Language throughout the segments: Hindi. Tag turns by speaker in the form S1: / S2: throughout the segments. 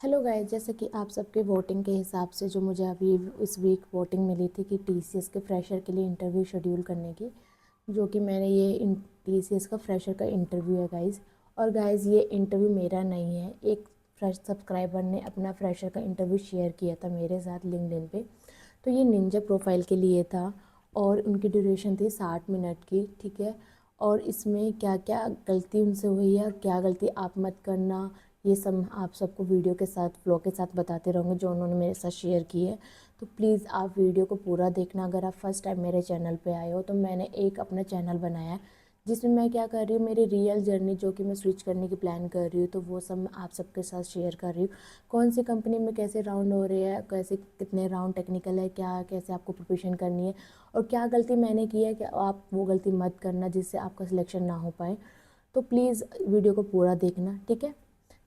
S1: हेलो गाइस, जैसे कि आप सबके वोटिंग के हिसाब से जो मुझे अभी इस वीक वोटिंग मिली थी कि टीसीएस के फ्रेशर के लिए इंटरव्यू शेड्यूल करने की, जो कि मैंने ये टीसीएस का फ्रेशर का इंटरव्यू है गाइस। और गाइस ये इंटरव्यू मेरा नहीं है, एक फ्रेश सब्सक्राइबर ने अपना फ्रेशर का इंटरव्यू शेयर किया था मेरे साथ लिंक्डइन पे। तो ये निंजा प्रोफाइल के लिए था और उनकी ड्यूरेशन थी 60 मिनट की, ठीक है। और इसमें क्या क्या गलती उनसे हुई है और क्या गलती आप मत करना, ये सब आप सबको वीडियो के साथ फ्लो के साथ बताते रहूँगी जो उन्होंने मेरे साथ शेयर की है। तो प्लीज़ आप वीडियो को पूरा देखना। अगर आप फर्स्ट टाइम मेरे चैनल पे आए हो तो मैंने एक अपना चैनल बनाया है जिसमें मैं क्या कर रही हूँ, मेरी रियल जर्नी जो कि मैं स्विच करने की प्लान कर रही हूँ, तो वो सब मैं आप सबके साथ शेयर कर रही हूँ। कौन सी कंपनी में कैसे राउंड हो रहे हैं, कैसे कितने राउंड टेक्निकल है, क्या कैसे आपको प्रिपरेशन करनी है और क्या गलती मैंने की है कि आप वो गलती मत करना जिससे आपका सिलेक्शन ना हो पाए। तो प्लीज़ वीडियो को पूरा देखना, ठीक है।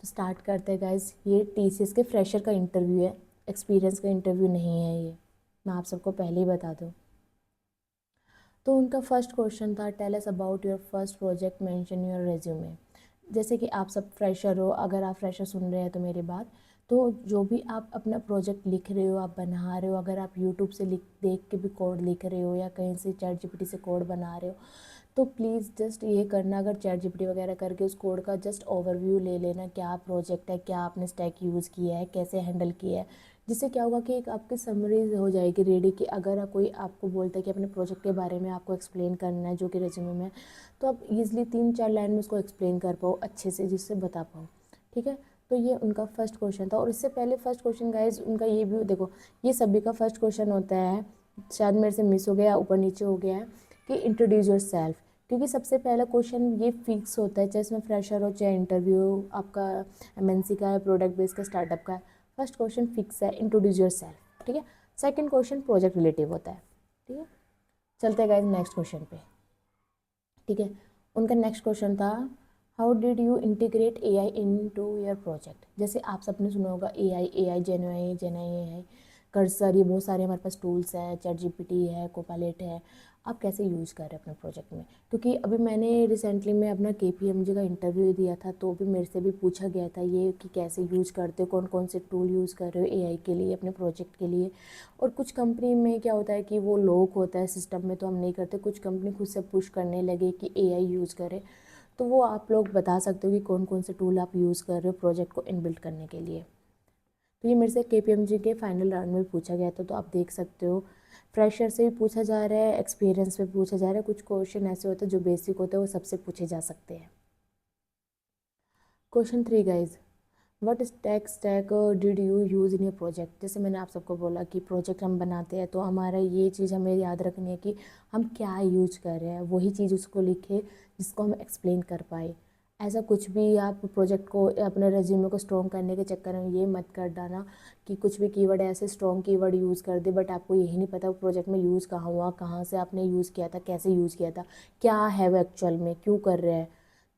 S1: तो स्टार्ट करते हैं गाइज। ये टीसीएस के फ्रेशर का इंटरव्यू है, एक्सपीरियंस का इंटरव्यू नहीं है ये, मैं आप सबको पहले ही बता दूँ। तो उनका फर्स्ट क्वेश्चन था, tell us about your first project, mention your resume. जैसे कि आप सब फ्रेशर हो, अगर आप फ्रेशर सुन रहे हैं तो मेरी बात, तो जो भी आप अपना प्रोजेक्ट लिख रहे हो, आप बना रहे हो, अगर आप यूट्यूब से देख के भी कोड लिख रहे हो या कहीं से चैट जीपीटी से कोड बना रहे हो, तो प्लीज़ जस्ट ये करना, अगर चैट जीपीटी वगैरह करके उस कोड का जस्ट ओवरव्यू ले लेना, क्या प्रोजेक्ट है, क्या आपने स्टैक यूज़ किया है, कैसे हैंडल किया है। जिससे क्या होगा कि एक आपकी समरी हो जाएगी रेडी, कि अगर कोई आपको बोलता है कि अपने प्रोजेक्ट के बारे में आपको एक्सप्लेन करना है जो कि रेज्यूमे में, तो आप ईजिली 3-4 लाइन में उसको एक्सप्लेन कर पाओ अच्छे से, जिससे बता पाओ, ठीक है। तो ये उनका फर्स्ट क्वेश्चन था। और इससे पहले फर्स्ट क्वेश्चन गाइज उनका ये भी देखो, ये सभी का फर्स्ट क्वेश्चन होता है, शायद मेरे से मिस हो गया, ऊपर नीचे हो गया है, कि इंट्रोड्यूस योर सेल्फ। क्योंकि सबसे पहला क्वेश्चन ये फिक्स होता है, चाहे इसमें फ्रेशर हो चाहे इंटरव्यू आपका एमएनसी का है, प्रोडक्ट बेस्ड का, स्टार्टअप का है। फर्स्ट क्वेश्चन फिक्स है, इंट्रोड्यूस योर सेल्फ, ठीक है। सेकंड क्वेश्चन प्रोजेक्ट रिलेटिव होता है, ठीक है। चलते हैं गाइस नेक्स्ट क्वेश्चन पे, ठीक है। उनका नेक्स्ट क्वेश्चन था, how did you integrate AI into your project. जैसे आप सबने सुना होगा एआई जेनआई एआई, कर्सर, ये बहुत सारे हमारे पास टूल्स हैं, चैट जीपीटी है, कोपायलट है। आप कैसे यूज़ कर रहे हैं अपने प्रोजेक्ट में। क्योंकि अभी मैंने रिसेंटली में अपना केपीएमजी का इंटरव्यू दिया था, तो भी मेरे से भी पूछा गया था ये कि कैसे यूज़ करते हो, कौन कौन से टूल यूज़ कर रहे हो एआई के लिए अपने प्रोजेक्ट के लिए। और कुछ कंपनी में क्या होता है कि वो लॉक होता है सिस्टम में, तो हम नहीं करते। कुछ कंपनी खुद से पुश करने लगे कि एआई यूज़ करें, तो वो आप लोग बता सकते हो कि कौन कौन से टूल आप यूज़ कर रहे हो प्रोजेक्ट को इनबिल्ट करने के लिए। तो ये मेरे से केपीएमजी के फाइनल राउंड में पूछा गया था, तो आप देख सकते हो। फ्रेशर से भी पूछा जा रहा है, एक्सपीरियंस पे पूछा जा रहा है, कुछ क्वेश्चन ऐसे होते हैं जो बेसिक होते हैं, वो सबसे पूछे जा सकते हैं। Question 3 guys, what stack did you use in your project. जैसे मैंने आप सबको बोला कि प्रोजेक्ट हम बनाते हैं तो हमारा ये चीज़ हमें याद रखनी है कि हम क्या यूज कर रहे हैं, वही चीज़ उसको लिखे जिसको हम एक्सप्लेन कर पाए। ऐसा कुछ भी आप प्रोजेक्ट को अपने रेज्यूमे को स्ट्रॉन्ग करने के चक्कर में ये मत कर डालना कि कुछ भी कीवर्ड ऐसे स्ट्रॉन्ग कीवर्ड यूज़ कर दे, बट आपको यही नहीं पता वो प्रोजेक्ट में यूज़ कहाँ हुआ, कहाँ से आपने यूज़ किया था, कैसे यूज़ किया था, क्या है वो एक्चुअल में, क्यों कर रहे हैं।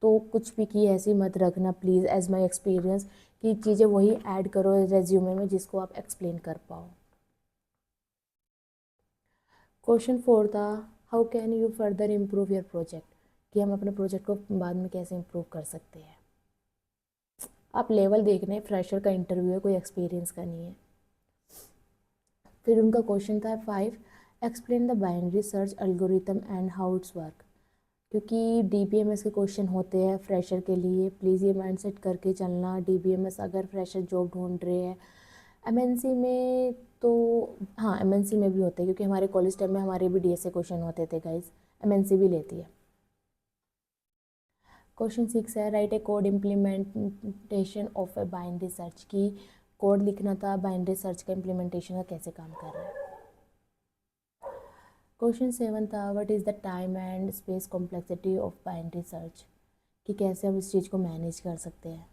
S1: तो कुछ भी की ऐसी मत रखना प्लीज़, एज माई एक्सपीरियंस, कि चीज़ें वही ऐड करो रेज्यूमे में जिसको आप एक्सप्लेन कर पाओ। क्वेश्चन 4 था, how can you further improve your project, कि हम अपने प्रोजेक्ट को बाद में कैसे इम्प्रूव कर सकते हैं। आप लेवल देख रहे हैं, फ्रेशर का इंटरव्यू है, कोई एक्सपीरियंस का नहीं है। फिर उनका क्वेश्चन था 5, explain the binary search algorithm and how it's work. क्योंकि डीबीएमएस के क्वेश्चन होते हैं फ्रेशर के लिए, प्लीज़ ये माइंडसेट करके चलना। डीबीएमएस अगर फ्रेशर जॉब ढूंढ रहे हैं एमएनसी में, तो हाँ एमएनसी में भी होते हैं, क्योंकि हमारे कॉलेज टाइम में हमारे भी डीएसए क्वेश्चन होते थे गाइस, एमएनसी भी लेती है। क्वेश्चन 6 है, right A code implementation of a binary search, की कोड लिखना था बाइनरी सर्च का इम्प्लीमेंटेशन का कैसे काम कर रहा है। क्वेश्चन 7 था, what is the time and space complexity of binary search, कि कैसे हम इस चीज़ को मैनेज कर सकते हैं।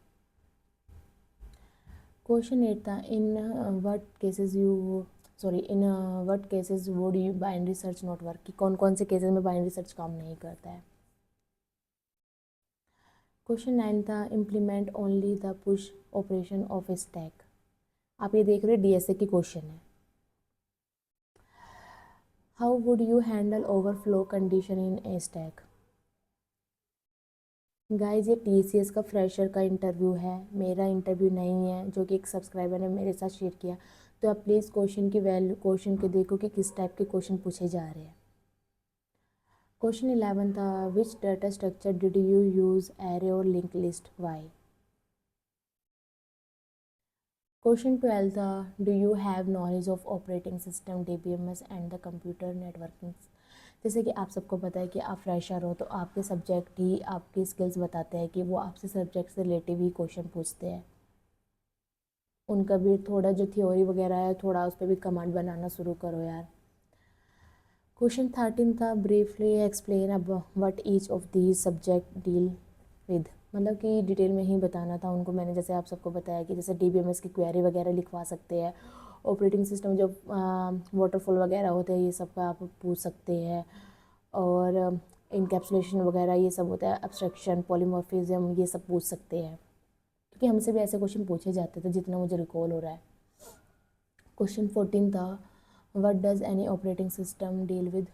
S1: क्वेश्चन 8 था, in what cases you sorry in what cases would you binary search not work, कि कौन कौन से केसेस में बाइनरी सर्च काम नहीं करता है। क्वेश्चन 9 था, implement only the push operation of A stack. आप ये देख रहे हो डीएसए की क्वेश्चन है। How would you handle overflow condition in A stack. Guys ये TCS का फ्रेशर का इंटरव्यू है, मेरा इंटरव्यू नहीं है, जो कि एक सब्सक्राइबर ने मेरे साथ शेयर किया। तो आप प्लीज़ क्वेश्चन के देखो कि किस टाइप के क्वेश्चन पूछे जा रहे हैं। क्वेश्चन 11 था, which data structure did you use, array और लिंक लिस्ट, वाई। क्वेश्चन 12 था, do you have knowledge of operating system, DBMS and the computer networking. जैसे कि आप सबको पता है कि आप फ्रेशर हो, तो आपके सब्जेक्ट ही आपकी स्किल्स बताते हैं कि वो आपसे सब्जेक्ट से रिलेटिव ही क्वेश्चन पूछते हैं। उनका भी थोड़ा जो थ्योरी वगैरह है, थोड़ा उस पर भी कमांड बनाना शुरू करो यार। क्वेश्चन 13 था, ब्रीफली एक्सप्लेन अब what each of these subject deal with. मतलब कि डिटेल में ही बताना था उनको मैंने। जैसे आप सबको बताया कि जैसे DBMS की क्वेरी वगैरह लिखवा सकते हैं, ऑपरेटिंग सिस्टम जो वाटरफॉल वगैरह होते हैं ये सब का आप पूछ सकते हैं, और इनकैप्सुलेशन वगैरह ये सब होता है, एब्स्ट्रैक्शन, पॉलीमॉर्फिज्म, ये सब पूछ सकते हैं, क्योंकि हमसे भी ऐसे क्वेश्चन पूछे जाते थे जितना मुझे रिकॉल हो रहा है। क्वेश्चन 14 था, what does any operating system deal with.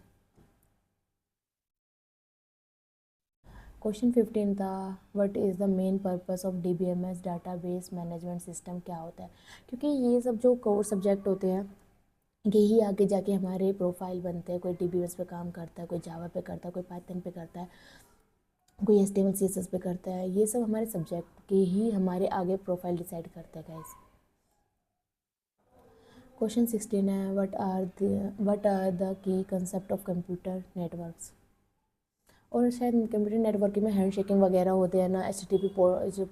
S1: Question 15 था, what is the main purpose of DBMS database management system, क्या होता है। क्योंकि ये सब जो कोर सब्जेक्ट होते हैं यही आगे जाके हमारे प्रोफाइल बनते हैं। कोई DBMS पे काम करता है, कोई जावा पे करता है, कोई पाइथन पे करता है, कोई HTML CSS पे करता है। ये सब हमारे सब्जेक्ट के ही हमारे आगे प्रोफाइल डिसाइड करता है गाइस। क्वेश्चन 16 है, what are the key concept of computer networks. और शायद कंप्यूटर नेटवर्किंग में हैंड शेकिंग वगैरह होते हैं ना, HTTP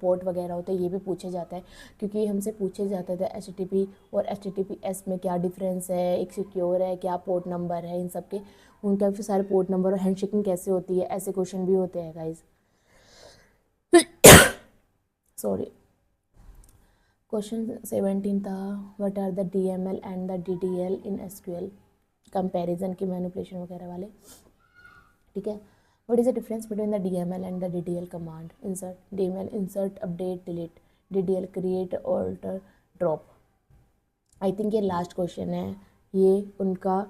S1: पोर्ट वगैरह होते हैं, ये भी पूछे जाता है। क्योंकि हमसे पूछे जाता था HTTP और HTTPS में क्या डिफरेंस है, एक सिक्योर है, क्या पोर्ट नंबर है, इन सब के उनका फिर सारे पोर्ट नंबर और हैंड शेकिंग कैसे होती है, ऐसे क्वेश्चन भी होते हैं गाइज। सॉरी। क्वेश्चन 17 था, what are the DML and the DDL in SQL, comparison की मैनिपुलेशन वगैरह वाले। ठीक है। What is the difference between the DML and the DDL command. Insert DML insert update delete, DDL create alter drop. I think ये लास्ट क्वेश्चन है। ये उनका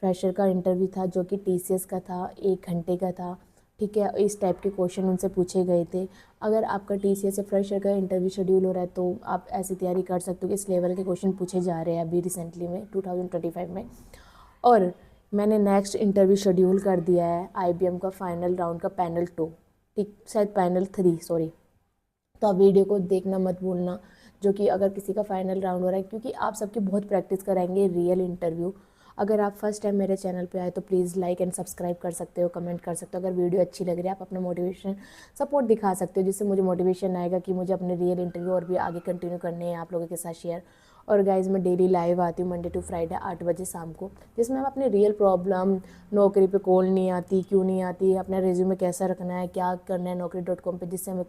S1: फ्रेशर का इंटरव्यू था जो कि TCS का था, 1 घंटे का था। ठीक है, इस टाइप के क्वेश्चन उनसे पूछे गए थे। अगर आपका TCS से फ्रेशर का इंटरव्यू शेड्यूल हो रहा है तो आप ऐसी तैयारी कर सकते हो कि इस लेवल के क्वेश्चन पूछे जा रहे हैं अभी रिसेंटली में 2025 में। और मैंने नेक्स्ट इंटरव्यू शेड्यूल कर दिया है IBM का फाइनल राउंड का पैनल 2, ठीक, शायद पैनल 3, सॉरी। तो आप वीडियो को देखना मत भूलना, जो कि अगर किसी का फाइनल राउंड हो रहा है, क्योंकि आप सबकी बहुत प्रैक्टिस कराएंगे रियल इंटरव्यू। अगर आप फर्स्ट टाइम मेरे चैनल पे आए तो प्लीज़ लाइक एंड सब्सक्राइब कर सकते हो, कमेंट कर सकते हो। अगर वीडियो अच्छी लग रही है आप अपना मोटिवेशन सपोर्ट दिखा सकते हो, जिससे मुझे मोटिवेशन आएगा कि मुझे अपने रियल इंटरव्यू और भी आगे कंटिन्यू करने हैं आप लोगों के साथ शेयर। और गाइज मैं डेली लाइव आती हूँ मंडे टू फ्राइडे 8 बजे शाम को, जिसमें हम अपनी रियल प्रॉब्लम, नौकरी पे कॉल नहीं आती, क्यों नहीं आती, अपना रिज्यूमे कैसा रखना है, क्या करना है Naukri.com पे, जिससे हमें